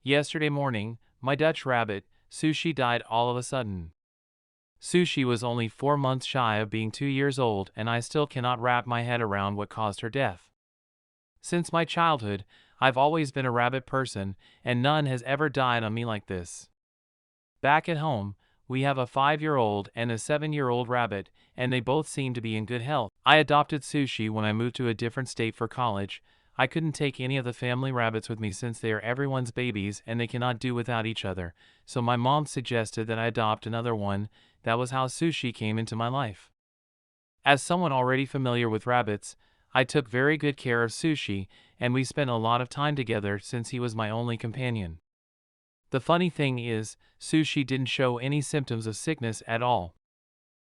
Yesterday morning, my Dutch rabbit, Sushi, died all of a sudden. Sushi was only 4 months shy of being 2 years old, and I still cannot wrap my head around what caused her death. Since my childhood, I've always been a rabbit person, and none has ever died on me like this. Back at home, we have a 5-year-old and a 7-year-old rabbit, and they both seem to be in good health. I adopted Sushi when I moved to a different state for college. I couldn't take any of the family rabbits with me since they are everyone's babies and they cannot do without each other, so my mom suggested that I adopt another one. That was how Sushi came into my life. As someone already familiar with rabbits, I took very good care of Sushi, and we spent a lot of time together since he was my only companion. The funny thing is, Sushi didn't show any symptoms of sickness at all.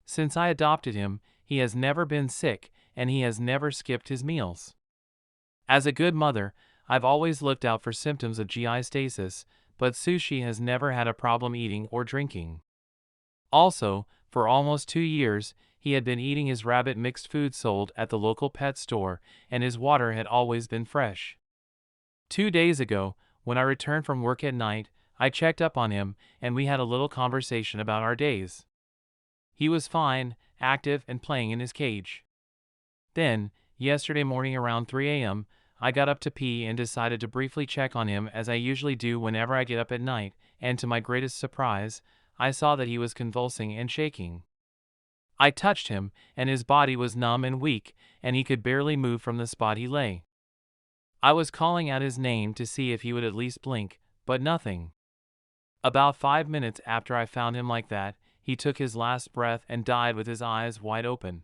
Since I adopted him, he has never been sick, and he has never skipped his meals. As a good mother, I've always looked out for symptoms of GI stasis, but Sushi has never had a problem eating or drinking. Also, for almost 2 years, he had been eating his rabbit mixed food sold at the local pet store, and his water had always been fresh. 2 days ago, when I returned from work at night, I checked up on him, and we had a little conversation about our days. He was fine, active, and playing in his cage. Then, yesterday morning around 3 a.m., I got up to pee and decided to briefly check on him as I usually do whenever I get up at night, and to my greatest surprise, I saw that he was convulsing and shaking. I touched him, and his body was numb and weak, and he could barely move from the spot he lay. I was calling out his name to see if he would at least blink, but nothing. About 5 minutes after I found him like that, he took his last breath and died with his eyes wide open.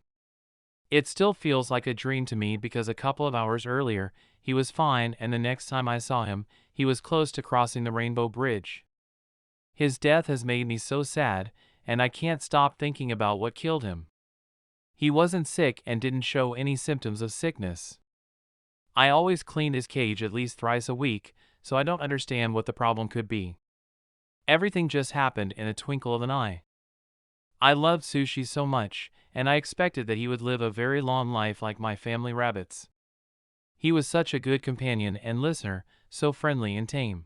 It still feels like a dream to me because a couple of hours earlier, he was fine, and the next time I saw him, he was close to crossing the Rainbow Bridge. His death has made me so sad, and I can't stop thinking about what killed him. He wasn't sick and didn't show any symptoms of sickness. I always cleaned his cage at least thrice a week, so I don't understand what the problem could be. Everything just happened in a twinkle of an eye. I loved Sushi so much, and I expected that he would live a very long life like my family rabbits. He was such a good companion and listener, so friendly and tame.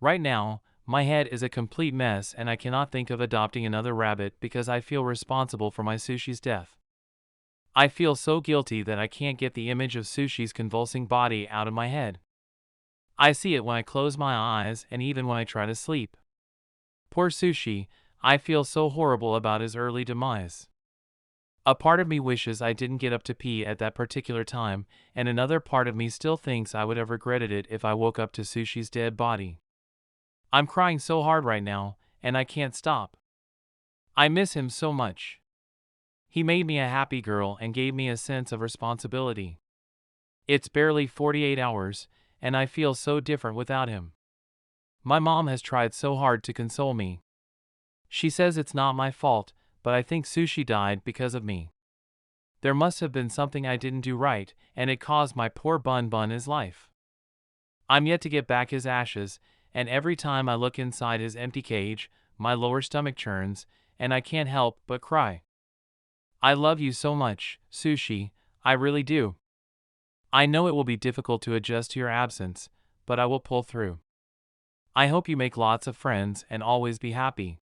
Right now, my head is a complete mess and I cannot think of adopting another rabbit because I feel responsible for my Sushi's death. I feel so guilty that I can't get the image of Sushi's convulsing body out of my head. I see it when I close my eyes and even when I try to sleep. Poor Sushi, I feel so horrible about his early demise. A part of me wishes I didn't get up to pee at that particular time, and another part of me still thinks I would have regretted it if I woke up to Sushi's dead body. I'm crying so hard right now, and I can't stop. I miss him so much. He made me a happy girl and gave me a sense of responsibility. It's barely 48 hours, and I feel so different without him. My mom has tried so hard to console me. She says it's not my fault, but I think Sushi died because of me. There must have been something I didn't do right, and it caused my poor Bun Bun his life. I'm yet to get back his ashes, and every time I look inside his empty cage, my lower stomach churns, and I can't help but cry. I love you so much, Sushi, I really do. I know it will be difficult to adjust to your absence, but I will pull through. I hope you make lots of friends and always be happy.